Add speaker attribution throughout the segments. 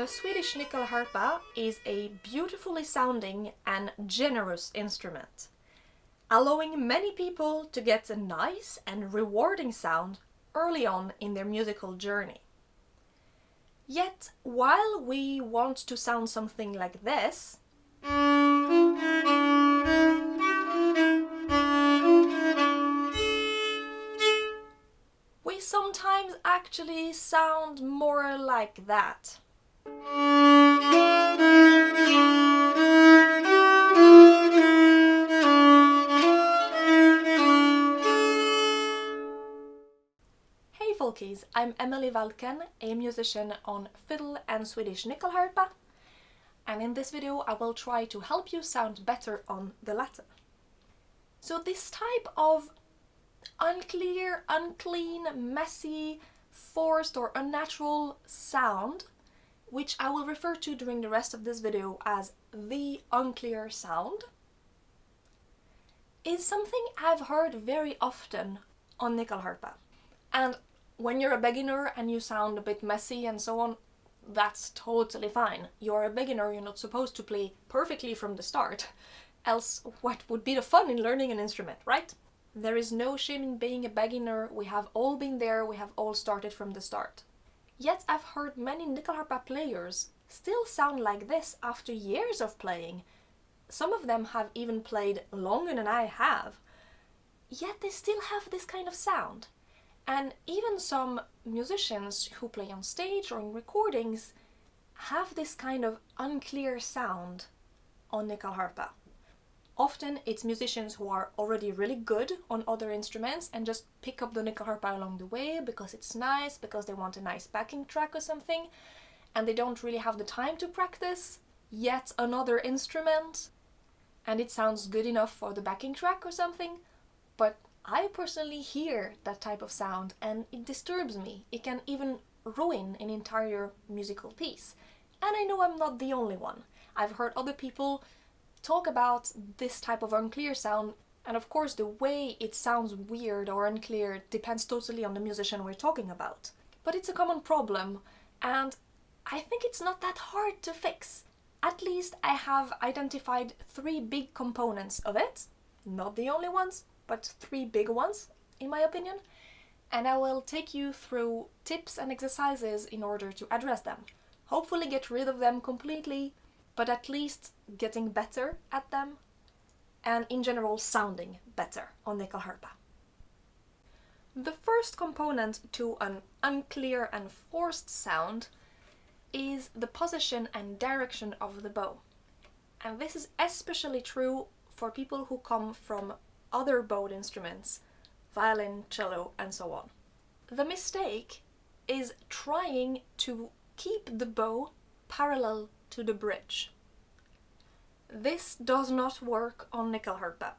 Speaker 1: The Swedish Nyckelharpa is a beautifully sounding and generous instrument, allowing many people to get a nice and rewarding sound early on in their musical journey. Yet, while we want to sound something like this, we sometimes actually sound more like that. Hey folkies, I'm Emelie Waldken, a musician on fiddle and Swedish Nyckelharpa, and in this video I will try to help you sound better on the latter. So this type of unclear, unclean, messy, forced or unnatural sound, which I will refer to during the rest of this video as the unclear sound, is something I've heard very often on Nyckelharpa. And when you're a beginner and you sound a bit messy and so on, that's totally fine. You're a beginner, you're not supposed to play perfectly from the start. Else, what would be the fun in learning an instrument, right? There is no shame in being a beginner. We have all been there, we have all started from the start. Yet I've heard many Nyckelharpa players still sound like this after years of playing. Some of them have even played longer than I have. Yet they still have this kind of sound. And even some musicians who play on stage or in recordings have this kind of unclear sound on Nyckelharpa. Often it's musicians who are already really good on other instruments and just pick up the Nyckelharpa along the way because it's nice, because they want a nice backing track or something, and they don't really have the time to practice yet another instrument, and it sounds good enough for the backing track or something, but I personally hear that type of sound and it disturbs me. It can even ruin an entire musical piece. And I know I'm not the only one. I've heard other people talk about this type of unclear sound, and of course the way it sounds weird or unclear depends totally on the musician we're talking about. But it's a common problem, and I think it's not that hard to fix. At least I have identified 3 big components of it. Not the only ones, but 3 big ones, in my opinion, and I will take you through tips and exercises in order to address them. Hopefully get rid of them completely, but at least getting better at them, and in general sounding better on Nyckelharpa. The first component to an unclear and forced sound is the position and direction of the bow. And this is especially true for people who come from other bowed instruments, violin, cello, and so on. The mistake is trying to keep the bow parallel to the bridge. This does not work on Nyckelharpa.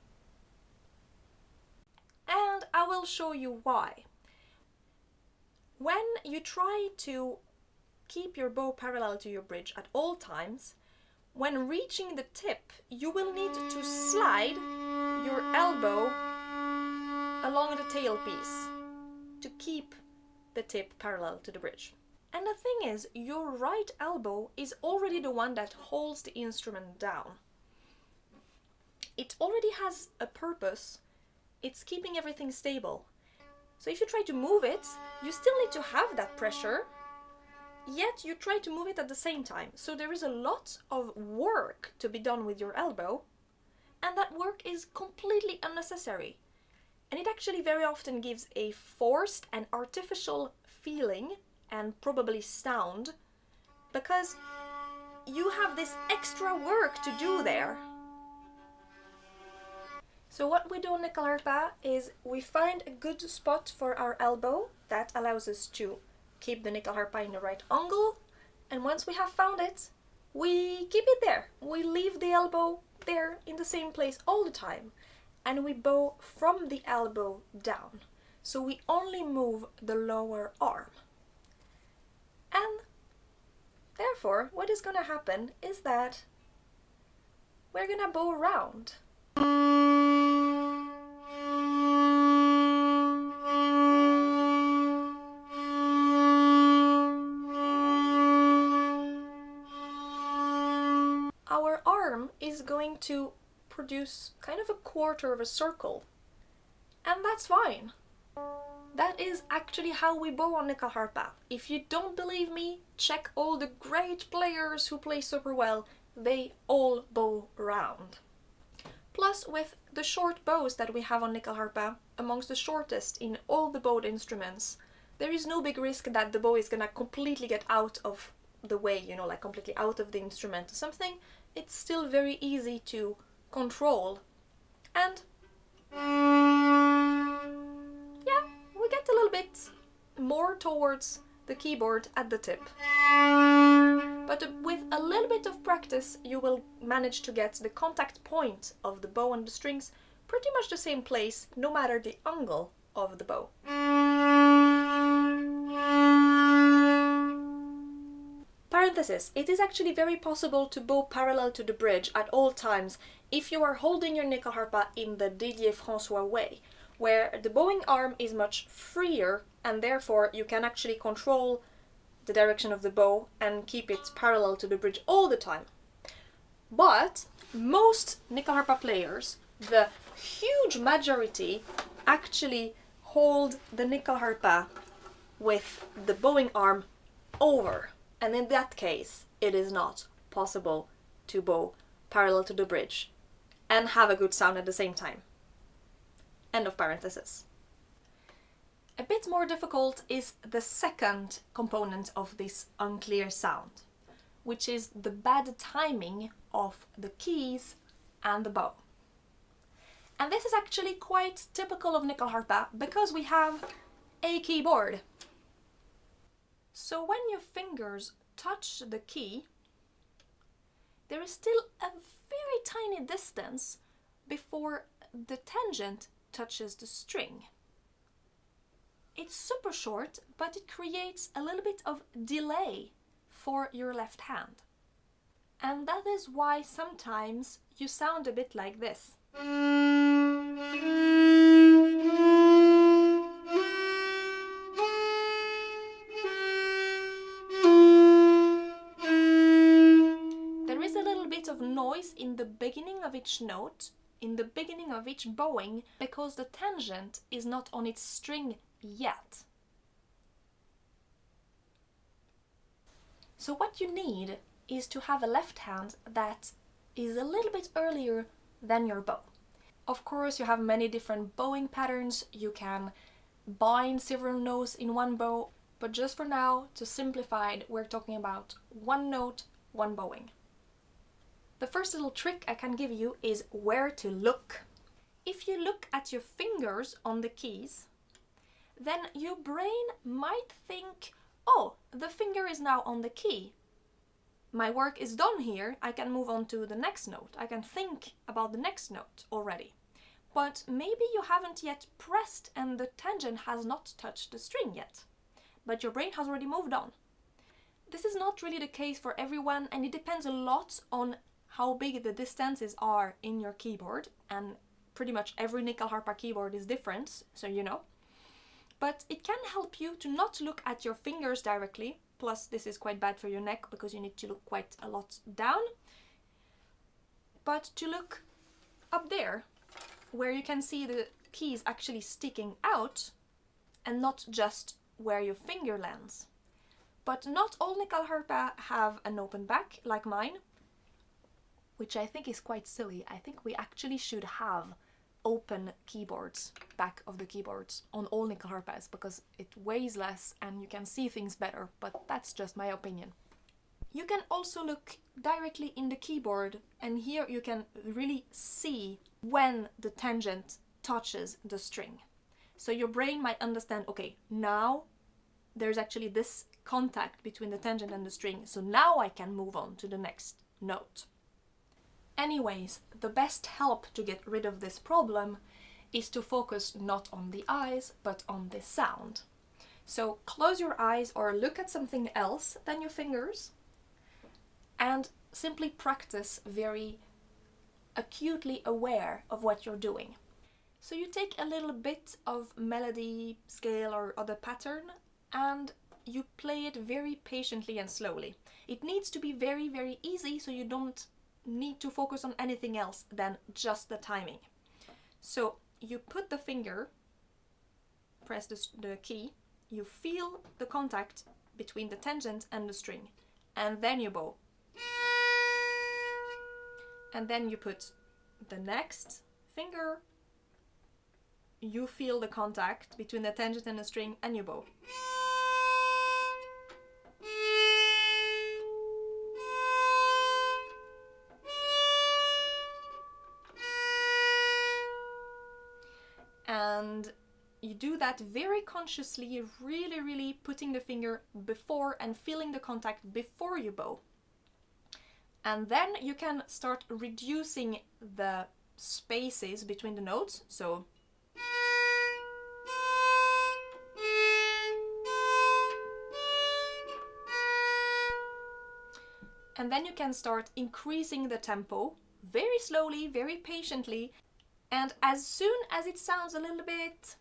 Speaker 1: And I will show you why. When you try to keep your bow parallel to your bridge at all times, when reaching the tip, you will need to slide your elbow along the tailpiece to keep the tip parallel to the bridge. And the thing is, your right elbow is already the one that holds the instrument down. It already has a purpose. It's keeping everything stable. So if you try to move it, you still need to have that pressure, yet you try to move it at the same time. So there is a lot of work to be done with your elbow, and that work is completely unnecessary. And it actually very often gives a forced and artificial feeling and probably sound, because you have this extra work to do there. So what we do on Nyckelharpa is we find a good spot for our elbow that allows us to keep the Nyckelharpa in the right angle, and once we have found it, we keep it there. We leave the elbow there in the same place all the time, and we bow from the elbow down. So we only move the lower arm. And therefore, what is gonna happen is that we're gonna bow around. arm is going to produce kind of a quarter of a circle. And that's fine. That is actually how we bow on Nyckelharpa. If you don't believe me, check all the great players who play super well. They all bow round. Plus, with the short bows that we have on Nyckelharpa, amongst the shortest in all the bowed instruments, there is no big risk that the bow is gonna completely get out of the way, you know, like completely out of the instrument or something. It's still very easy to control. And yeah, we get a little bit more towards the keyboard at the tip. But with a little bit of practice, you will manage to get the contact point of the bow and the strings pretty much the same place, no matter the angle of the bow. Parenthesis, it is actually very possible to bow parallel to the bridge at all times if you are holding your Nyckelharpa in the Didier François way, where the bowing arm is much freer and therefore you can actually control the direction of the bow and keep it parallel to the bridge all the time. But most Nyckelharpa players, the huge majority, actually hold the Nyckelharpa with the bowing arm over. And in that case, it is not possible to bow parallel to the bridge and have a good sound at the same time. End of parenthesis. A bit more difficult is the second component of this unclear sound, which is the bad timing of the keys and the bow. And this is actually quite typical of Nyckelharpa because we have a keyboard. So when your fingers touch the key, there is still a very tiny distance before the tangent touches the string. It's super short, but it creates a little bit of delay for your left hand. And that is why sometimes you sound a bit like this. There is a little bit of noise in the beginning of each note, in the beginning of each bowing, because the tangent is not on its string yet. So what you need is to have a left hand that is a little bit earlier than your bow. Of course, you have many different bowing patterns. You can bind several notes in one bow, but just for now, to simplify it, we're talking about one note, one bowing. The first little trick I can give you is where to look. If you look at your fingers on the keys, then your brain might think, oh, the finger is now on the key. My work is done here, I can move on to the next note. I can think about the next note already. But maybe you haven't yet pressed and the tangent has not touched the string yet. But your brain has already moved on. This is not really the case for everyone, and it depends a lot on how big the distances are in your keyboard, and pretty much every Nyckelharpa keyboard is different, so you know. But it can help you to not look at your fingers directly, plus this is quite bad for your neck because you need to look quite a lot down, but to look up there, where you can see the keys actually sticking out, and not just where your finger lands. But not all Nyckelharpa have an open back, like mine, which I think is quite silly. I think we actually should have open keyboards, back of the keyboards, on all Nyckelharpas, because it weighs less and you can see things better, but that's just my opinion. You can also look directly in the keyboard, and here you can really see when the tangent touches the string. So your brain might understand, okay, now there's actually this contact between the tangent and the string, so now I can move on to the next note. Anyways, the best help to get rid of this problem is to focus not on the eyes, but on the sound. So close your eyes or look at something else than your fingers and simply practice very acutely aware of what you're doing. So you take a little bit of melody, scale or other pattern and you play it very patiently and slowly. It needs to be very, very easy so you don't need to focus on anything else than just the timing. So you put the finger, press the key, you feel the contact between the tangent and the string, and then you bow. And then you put the next finger, you feel the contact between the tangent and the string, and you bow. And you do that very consciously, really putting the finger before and feeling the contact before you bow. And then you can start reducing the spaces between the notes. So and then you can start increasing the tempo very slowly, very patiently. And as soon as it sounds a little bit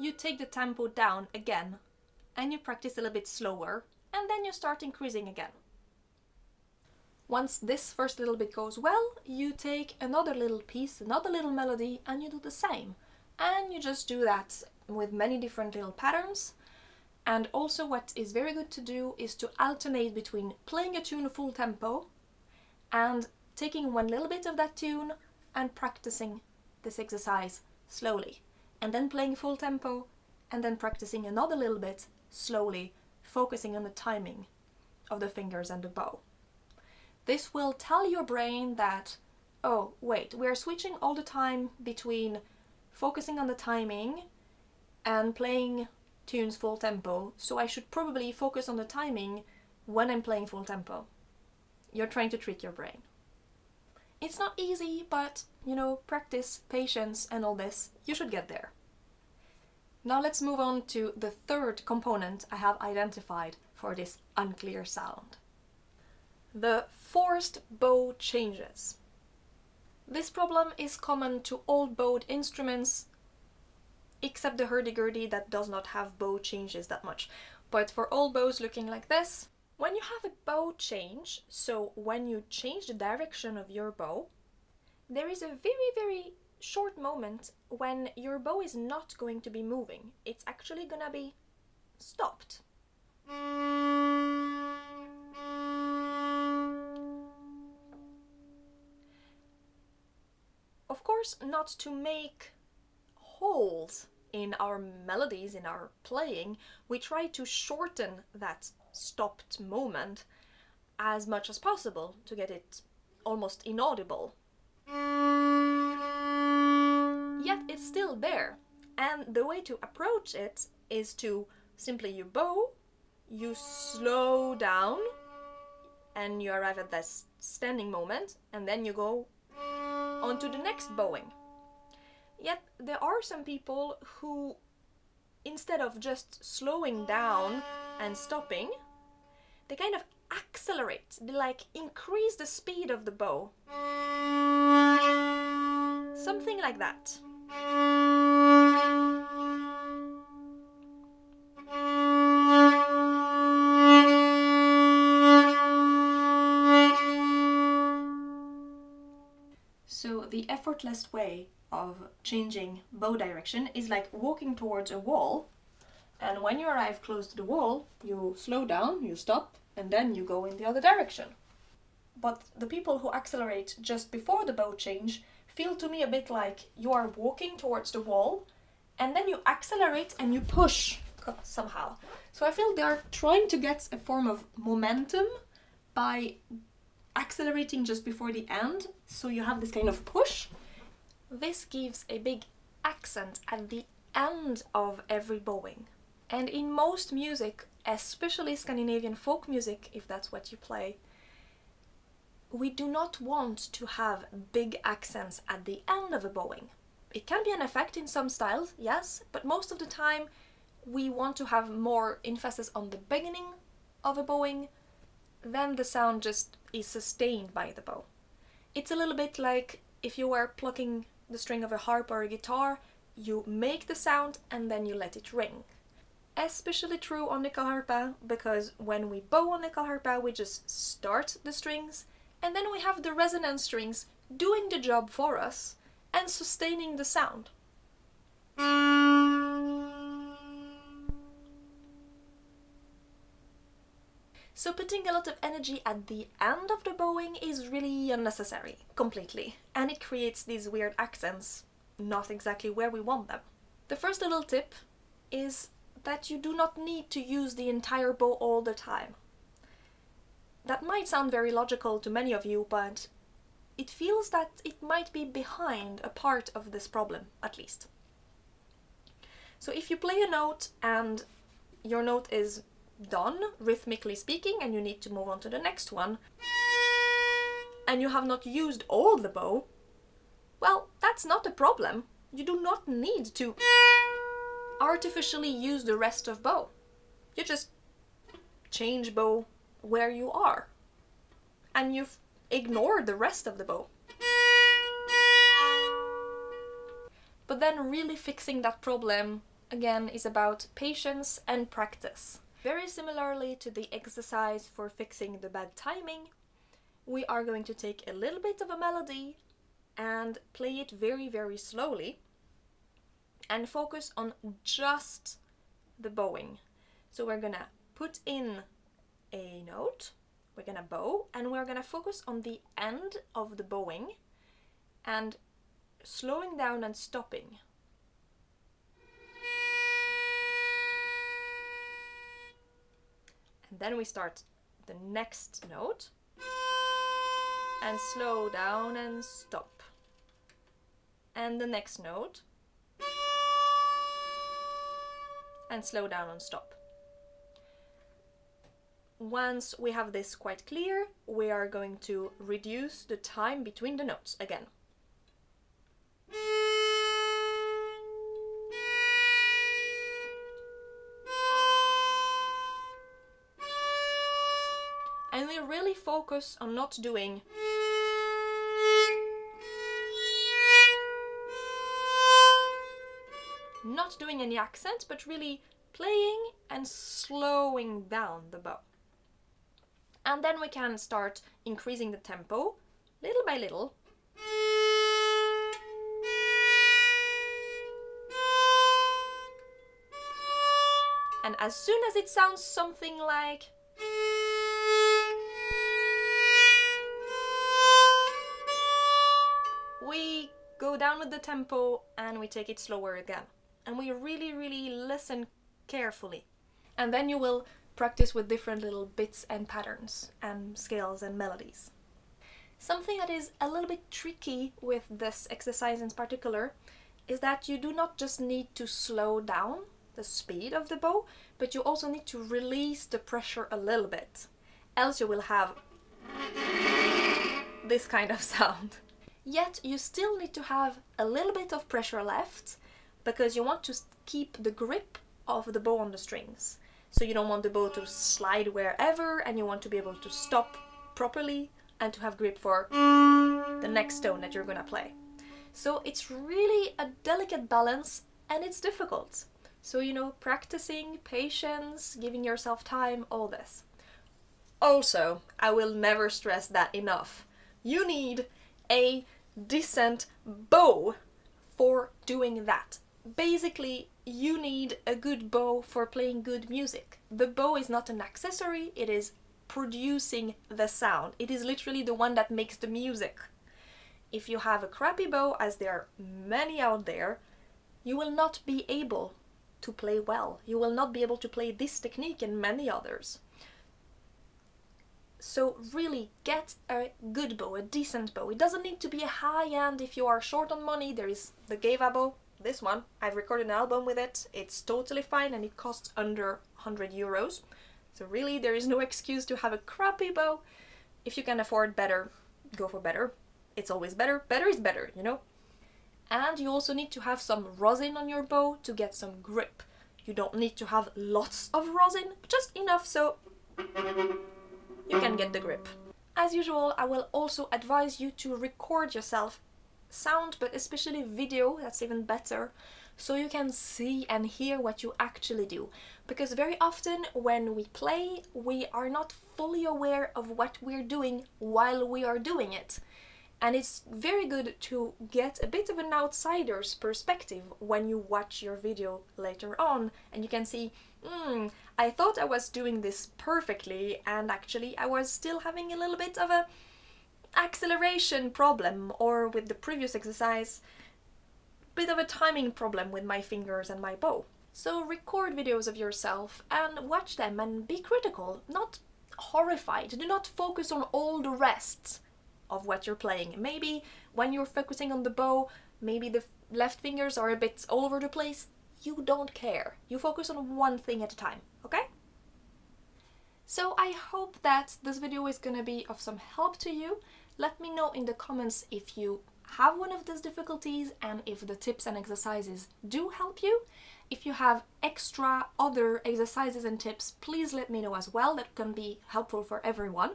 Speaker 1: you take the tempo down again and you practice a little bit slower, and then you start increasing again. Once this first little bit goes well, you take another little piece, another little melody, and you do the same. And you just do that with many different little patterns. And also what is very good to do is to alternate between playing a tune full tempo and taking one little bit of that tune and practicing this exercise slowly. And then playing full tempo and then practicing another little bit slowly, focusing on the timing of the fingers and the bow. This will tell your brain that, oh wait, we're switching all the time between focusing on the timing and playing tunes full tempo, so I should probably focus on the timing when I'm playing full tempo. You're trying to trick your brain. It's not easy, but practice, patience and all this, you should get there. Now let's move on to the third component I have identified for this unclear sound. The forced bow changes. This problem is common to all bowed instruments, except the hurdy-gurdy that does not have bow changes that much. But for all bows looking like this, when you have a bow change, so when you change the direction of your bow, there is a very short moment when your bow is not going to be moving. It's actually gonna be stopped. Of course, not to make holes in our melodies, in our playing, we try to shorten that stopped moment as much as possible to get it almost inaudible. Yet it's still there, and the way to approach it is to simply you bow, you slow down, and you arrive at this standing moment, and then you go on to the next bowing. Yet there are some people who, instead of just slowing down and stopping, they kind of accelerate, they increase the speed of the bow. Something like that. So the effortless way of changing bow direction is like walking towards a wall, and when you arrive close to the wall, you slow down, you stop, and then you go in the other direction. But the people who accelerate just before the bow change feel to me a bit like you are walking towards the wall, and then you accelerate and you push somehow. So I feel they are trying to get a form of momentum by accelerating just before the end, so you have this kind of push. This gives a big accent at the end of every bowing. And in most music, especially Scandinavian folk music, if that's what you play, we do not want to have big accents at the end of a bowing. It can be an effect in some styles, yes, but most of the time we want to have more emphasis on the beginning of a bowing, then the sound just is sustained by the bow. It's a little bit like if you were plucking the string of a harp or a guitar, you make the sound and then you let it ring. especially true on Nyckelharpa, because when we bow on Nyckelharpa we just start the strings and then we have the resonance strings doing the job for us and sustaining the sound. So putting a lot of energy at the end of the bowing is really unnecessary, completely, and it creates these weird accents, not exactly where we want them. The first little tip is that you do not need to use the entire bow all the time. That might sound very logical to many of you, but it feels that it might be behind a part of this problem, at least. So if you play a note and your note is done, rhythmically speaking, and you need to move on to the next one, and you have not used all the bow, well, that's not a problem. You do not need to artificially use the rest of bow. You just change bow where you are, and you've ignored the rest of the bow. But then really fixing that problem, again, is about patience and practice. Very similarly to the exercise for fixing the bad timing, we are going to take a little bit of a melody and play it very, very slowly and focus on just the bowing. So we're gonna put in a note, we're gonna bow, and we're gonna focus on the end of the bowing and slowing down and stopping. And then we start the next note and slow down and stop. And the next note and slow down and stop. Once we have this quite clear, we are going to reduce the time between the notes again. And we really focus on not doing any accents, but really playing and slowing down the bow. And then we can start increasing the tempo little by little. And as soon as it sounds something like we go down with the tempo and we take it slower again. And we really, really listen carefully. And then you will practice with different little bits and patterns and scales and melodies. Something that is a little bit tricky with this exercise in particular is that you do not just need to slow down the speed of the bow, but you also need to release the pressure a little bit. Else you will have this kind of sound. Yet you still need to have a little bit of pressure left, because you want to keep the grip of the bow on the strings. So you don't want the bow to slide wherever, and you want to be able to stop properly and to have grip for the next tone that you're gonna play. So it's really a delicate balance, and it's difficult. So, you know, practicing, patience, giving yourself time, all this. Also, I will never stress that enough. You need a decent bow for doing that. Basically, you need a good bow for playing good music. The bow is not an accessory, it is producing the sound. It is literally the one that makes the music. If you have a crappy bow, as there are many out there, you will not be able to play well. You will not be able to play this technique and many others. So really get a good bow, a decent bow. It doesn't need to be a high-end. If you are short on money, there is the Geva bow. This one, I've recorded an album with it. It's totally fine and it costs under 100 euros. So really there is no excuse to have a crappy bow. If you can afford better, go for better. It's always better. Better is better, you know? And you also need to have some rosin on your bow to get some grip. You don't need to have lots of rosin, just enough so you can get the grip. As usual, I will also advise you to record yourself sound, but especially video, that's even better, so you can see and hear what you actually do. Because very often when we play, we are not fully aware of what we're doing while we are doing it. And it's very good to get a bit of an outsider's perspective when you watch your video later on, and you can see, I thought I was doing this perfectly, and actually I was still having a little bit of a acceleration problem, or with the previous exercise, bit of a timing problem with my fingers and my bow. So record videos of yourself and watch them and be critical, not horrified. Do not focus on all the rest of what you're playing. Maybe when you're focusing on the bow, maybe the left fingers are a bit all over the place. You don't care. You focus on one thing at a time, okay? So I hope that this video is gonna be of some help to you. Let me know in the comments if you have one of these difficulties and if the tips and exercises do help you. If you have extra other exercises and tips, please let me know as well. That can be helpful for everyone.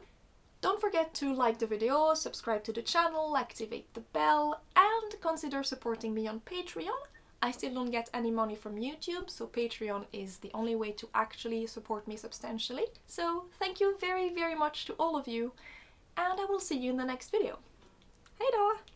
Speaker 1: Don't forget to like the video, subscribe to the channel, activate the bell, and consider supporting me on Patreon. I still don't get any money from YouTube, so Patreon is the only way to actually support me substantially. So thank you very, very much to all of you, and I will see you in the next video. Hej då!